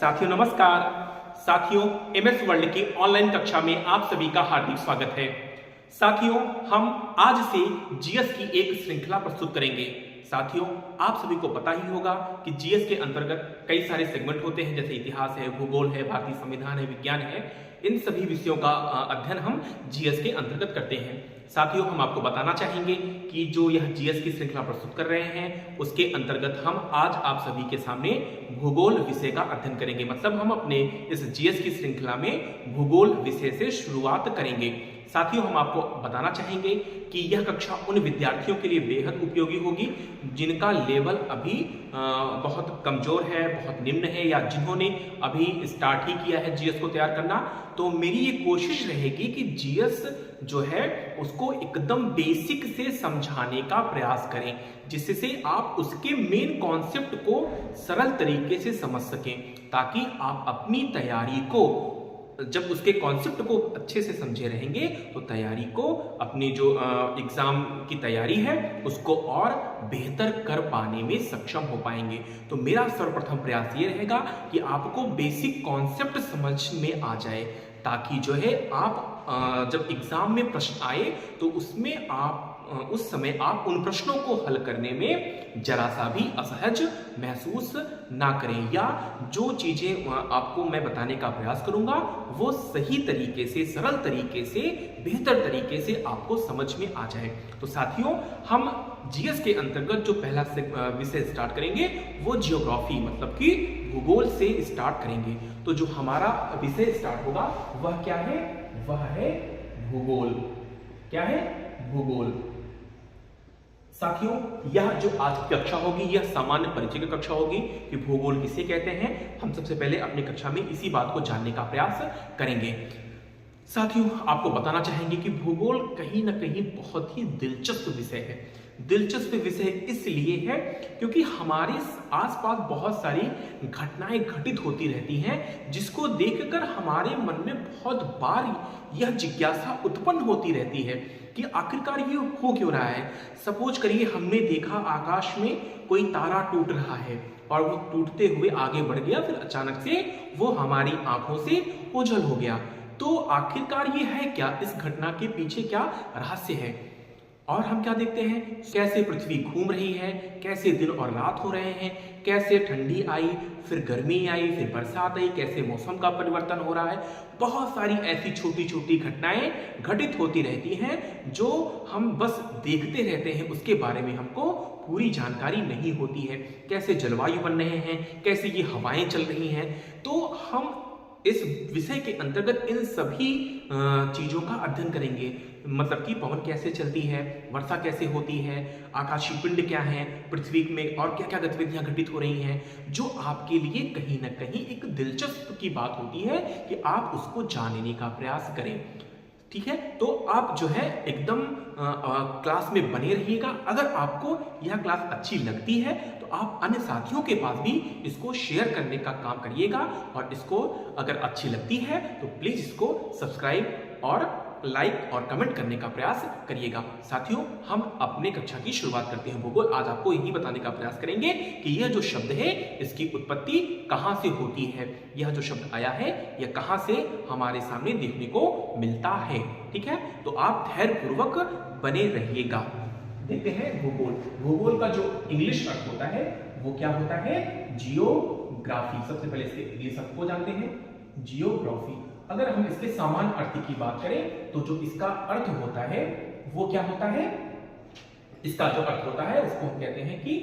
साथियों नमस्कार। साथियों एमएस वर्ल्ड की ऑनलाइन कक्षा में आप सभी का हार्दिक स्वागत है। साथियों हम आज से जीएस की एक श्रृंखला प्रस्तुत करेंगे। साथियों आप सभी को पता ही होगा कि जीएस के अंतर्गत कई सारे सेगमेंट होते हैं, जैसे इतिहास है, भूगोल है, भारतीय संविधान है, विज्ञान है। इन सभी विषयों का अध्ययन हम जीएस के अंतर्गत करते हैं। साथियों हम आपको बताना चाहेंगे कि जो यह जीएस की श्रृंखला प्रस्तुत कर रहे हैं उसके अंतर्गत हम आज आप सभी के सामने भूगोल विषय का अध्ययन करेंगे। मतलब हम अपने इस जीएस की श्रृंखला में भूगोल विषय से शुरुआत करेंगे। साथियों हम आपको बताना चाहेंगे कि यह कक्षा उन विद्यार्थियों के लिए बेहद उपयोगी होगी जिनका लेवल अभी बहुत कमजोर है, बहुत निम्न है, या जिन्होंने अभी स्टार्ट ही किया है जीएस को तैयार करना। तो मेरी ये कोशिश रहेगी कि जीएस जो है उसको एकदम बेसिक से समझाने का प्रयास करें, जिससे आप उसके मेन कॉन्सेप्ट को सरल तरीके से समझ सकें, ताकि आप अपनी तैयारी को, जब उसके कॉन्सेप्ट को अच्छे से समझे रहेंगे तो तैयारी को, अपनी जो एग्जाम की तैयारी है उसको और बेहतर कर पाने में सक्षम हो पाएंगे। तो मेरा सर्वप्रथम प्रयास ये रहेगा कि आपको बेसिक कॉन्सेप्ट समझ में आ जाए, ताकि जो है आप जब एग्जाम में प्रश्न आए तो उसमें आप उस समय आप उन प्रश्नों को हल करने में जरा सा भी असहज महसूस ना करें, या जो चीजें आपको मैं बताने का प्रयास करूंगा वो सही तरीके से, सरल तरीके से, बेहतर तरीके से आपको समझ में आ जाए। तो साथियों हम जीएस के अंतर्गत जो पहला विषय स्टार्ट करेंगे वो जियोग्राफी मतलब कि भूगोल से स्टार्ट करेंगे। तो जो हमारा विषय स्टार्ट होगा वह क्या है? वह है भूगोल। क्या है? भूगोल। साथियों यह जो आज की कक्षा होगी यह सामान्य परिचय की कक्षा होगी कि भूगोल किसे कहते हैं। हम सबसे पहले अपनी कक्षा में इसी बात को जानने का प्रयास करेंगे। साथियों आपको बताना चाहेंगे कि भूगोल कहीं ना कहीं बहुत ही दिलचस्प विषय है। दिलचस्प विषय इसलिए है क्योंकि हमारे आसपास बहुत सारी घटनाएं घटित होती रहती हैं, जिसको देखकर हमारे मन में बहुत बार यह जिज्ञासा उत्पन्न होती रहती है कि आखिरकार ये हो क्यों रहा है। सपोज करिए हमने देखा आकाश में कोई तारा टूट रहा है और वो टूटते हुए आगे बढ़ गया, फिर अचानक से वो हमारी आंखों से ओझल हो गया। तो आखिरकार ये है क्या? इस घटना के पीछे क्या रहस्य है? और हम क्या देखते हैं, कैसे पृथ्वी घूम रही है, कैसे दिन और रात हो रहे हैं, कैसे ठंडी आई, फिर गर्मी आई, फिर बरसात आई, कैसे मौसम का परिवर्तन हो रहा है। बहुत सारी ऐसी छोटी छोटी घटनाएं घटित होती रहती हैं जो हम बस देखते रहते हैं, उसके बारे में हमको पूरी जानकारी नहीं होती है। कैसे जलवायु बन रहे हैं, कैसे ये हवाएं चल रही हैं। तो हम इस विषय के अंतर्गत इन सभी चीजों का अध्ययन करेंगे। मतलब कि पवन कैसे चलती है, वर्षा कैसे होती है, आकाशीय पिंड क्या है, पृथ्वी में और क्या क्या गतिविधियां घटित हो रही हैं, जो आपके लिए कहीं ना कहीं एक दिलचस्प की बात होती है कि आप उसको जानने का प्रयास करें। ठीक है, तो आप जो है एकदम क्लास में बने रहिएगा। अगर आपको यह क्लास अच्छी लगती है तो आप अन्य साथियों के पास भी इसको शेयर करने का काम करिएगा, और इसको अगर अच्छी लगती है तो प्लीज इसको सब्सक्राइब और लाइक और कमेंट करने का प्रयास करिएगा। साथियों हम अपने कक्षा की शुरुआत करते हैं। भूगोल आज आपको यही बताने का प्रयास करेंगे कि यह जो शब्द है इसकी उत्पत्ति कहां से होती है, यह जो शब्द आया है यह कहां से हमारे सामने देखने को मिलता है। ठीक है, तो आप धैर्य पूर्वक बने रहिएगा। देखते हैं भूगोल। भूगोल का जो इंग्लिश अर्थ होता है वो क्या होता है? जियोग्राफी। सबसे पहले इसके इंग्लिश अर्थ को जानते हैं, जियोग्राफी। अगर हम इसके सामान्य अर्थ की बात करें तो जो इसका अर्थ होता है वो क्या होता है? इसका जो अर्थ होता है उसको हम कहते हैं कि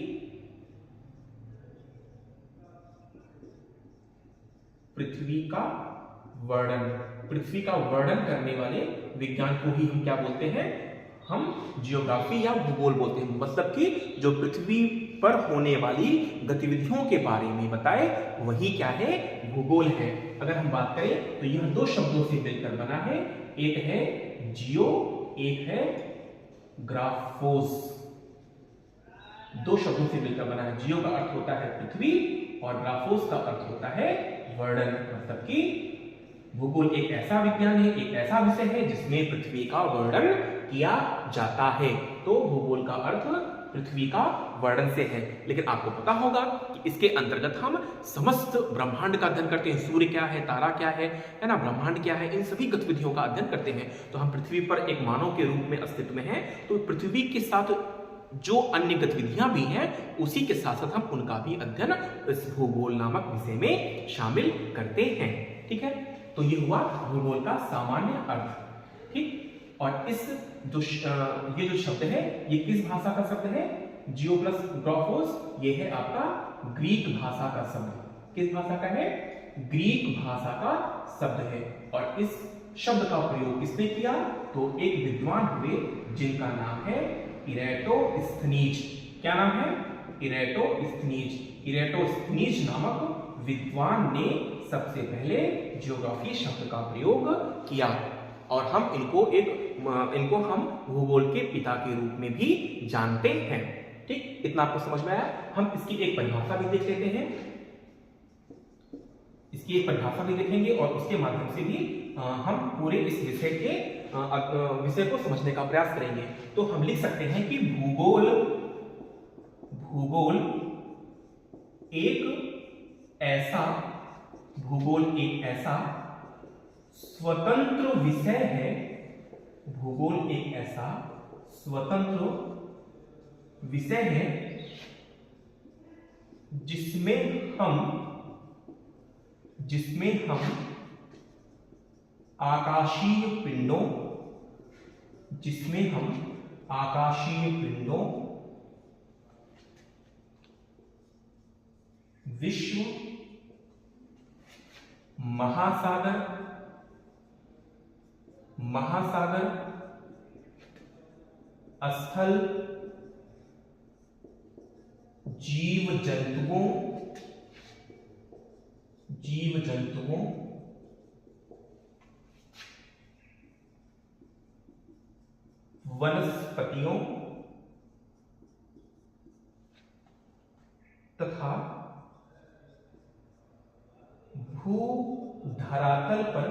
पृथ्वी का वर्णन। पृथ्वी का वर्णन करने वाले विज्ञान को ही हम क्या बोलते हैं? हम जियोग्राफी या भूगोल बोलते हैं। मतलब कि जो पृथ्वी पर होने वाली गतिविधियों के बारे में बताए वही क्या है? भूगोल है। अगर हम बात करें तो यह दो शब्दों से मिलकर बना है, एक है जियो, एक है ग्राफोस। दो शब्दों से मिलकर बना है। जियो का अर्थ होता है पृथ्वी और ग्राफोस का अर्थ होता है वर्णन। मतलब कि भूगोल एक ऐसा विज्ञान है, एक ऐसा विषय है जिसमें पृथ्वी का वर्णन किया जाता है। तो भूगोल का अर्थ पृथ्वी का वर्णन से है। लेकिन आपको पता होगा कि कि इसके अंतर्गत हम समस्त ब्रह्मांड का अध्ययन करते हैं। सूर्य क्या है, तारा क्या है ना, ब्रह्मांड क्या है, इन सभी गतिविधियों का अध्ययन करते हैं। तो हम पृथ्वी पर एक मानव के रूप में अस्तित्व में हैं, तो पृथ्वी के साथ जो अन्य गतिविधियां भी हैं उसी के साथ साथ हम उनका भी अध्ययन इस भूगोल नामक विषय में शामिल करते हैं। ठीक है, तो ये हुआ भूगोल का सामान्य अर्थ। ठीक, और इस ये जो शब्द है ये किस भाषा का शब्द है? जियो प्लस ग्राफोस, ये है आपका ग्रीक भाषा का शब्द। किस भाषा का है? ग्रीक भाषा का शब्द है। और इस शब्द का प्रयोग किसने किया? तो एक विद्वान हुए जिनका नाम है इरेटोस्थनीज। क्या नाम है? इरेटोस्थनीज। इरेटोस्थनीज नामक विद्वान ने सबसे पहले ज्योग्राफी शब्द का प्रयोग किया, और हम इनको हम भूगोल के पिता के रूप में भी जानते हैं। ठीक, इतना आपको समझ में आया? हम इसकी एक परिभाषा भी देख लेते हैं, इसकी एक परिभाषा भी देखेंगे और उसके माध्यम से भी हम पूरे इस विषय को समझने का प्रयास करेंगे। तो हम लिख सकते हैं कि भूगोल एक ऐसा स्वतंत्र विषय है। भूगोल एक ऐसा स्वतंत्र विषय है जिसमें हम आकाशीय पिंडों, विश्व, महासागर, स्थल, जीव जंतुओं, वनस्पतियों तथा भूधरातल पर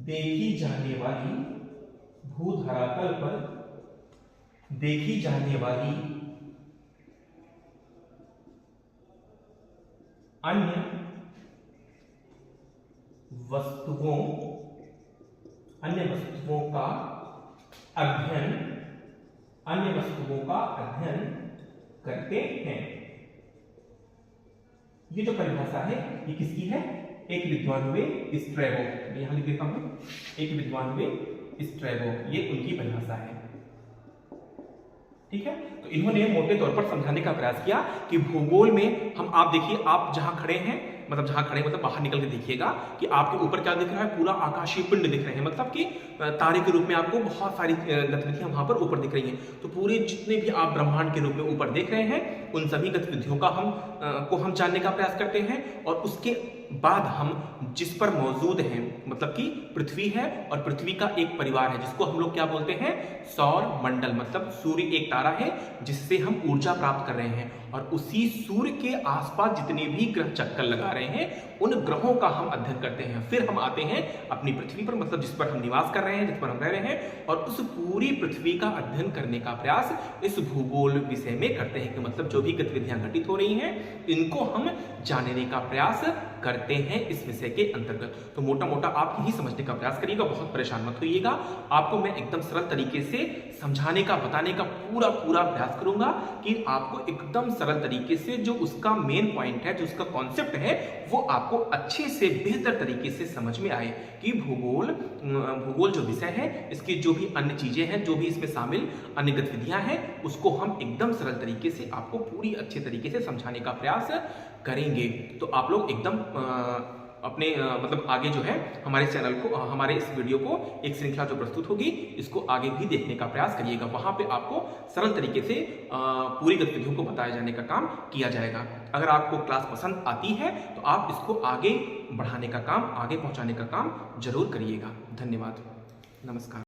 देखी जाने वाली अन्य वस्तुओं का अध्ययन करते हैं। ये जो परिभाषा है ये किसकी है? एक विद्वान हुए स्ट्रैबो। मैं यहां लिख देता हूं, एक विद्वान हुए स्ट्रैबो, ये उनकी परिभाषा है। ठीक है, तो इन्होंने मोटे तौर पर समझाने का प्रयास किया कि भूगोल में आप देखिए, आप जहां खड़े हैं मतलब बाहर निकल के देखिएगा कि आपके ऊपर क्या दिख रहा है? पूरा आकाशीय पिंड दिख रहे हैं, मतलब कि तारे के रूप में आपको बहुत सारी गतिविधियां वहां पर ऊपर दिख रही हैं। तो पूरे जितने भी आप ब्रह्मांड के रूप में ऊपर देख रहे हैं उन सभी गतिविधियों का हम जानने का प्रयास करते हैं। और उसके बाद हम जिस पर मौजूद हैं, मतलब कि पृथ्वी है और पृथ्वी का एक परिवार है जिसको हम लोग क्या बोलते हैं? सौर मंडल। मतलब सूर्य एक तारा है जिससे हम ऊर्जा प्राप्त कर रहे हैं, और उसी सूर्य के आसपास जितने भी ग्रह चक्कर लगा रहे हैं उन ग्रहों का हम अध्ययन करते हैं। फिर हम आते हैं अपनी पृथ्वी पर, मतलब जिस पर हम निवास कर रहे हैं, जिस पर हम रह रहे हैं, और उस पूरी पृथ्वी का अध्ययन करने का प्रयास इस भूगोल विषय में करते हैं कि मतलब जो भी गतिविधियां घटित हो रही हैं इनको हम जानने का प्रयास करते हैं इस विषय के अंतर्गत। तो मोटा मोटा आप यही समझने का प्रयास करिएगा, बहुत परेशान मत होइएगा। आपको मैं एकदम सरल तरीके से समझाने का, बताने का पूरा प्रयास करूंगा कि आपको एकदम सरल तरीके से जो उसका मेन पॉइंट है, जो उसका कॉन्सेप्ट है, वो आपको अच्छे से बेहतर तरीके से समझ में आए कि भूगोल जो विषय है, इसकी जो भी अन्य चीजें हैं, जो भी इसमें शामिल अन्य गतिविधियां हैं, उसको हम एकदम सरल तरीके से आपको पूरी अच्छे तरीके से समझाने का प्रयास करेंगे। तो आप लोग एकदम अपने मतलब आगे जो है हमारे चैनल को, हमारे इस वीडियो को, एक श्रृंखला जो प्रस्तुत होगी इसको आगे भी देखने का प्रयास करिएगा। वहां पे आपको सरल तरीके से पूरी गतिविधियों को बताए जाने का काम किया जाएगा। अगर आपको क्लास पसंद आती है तो आप इसको आगे बढ़ाने का काम, आगे पहुंचाने का काम जरूर करिएगा। धन्यवाद, नमस्कार।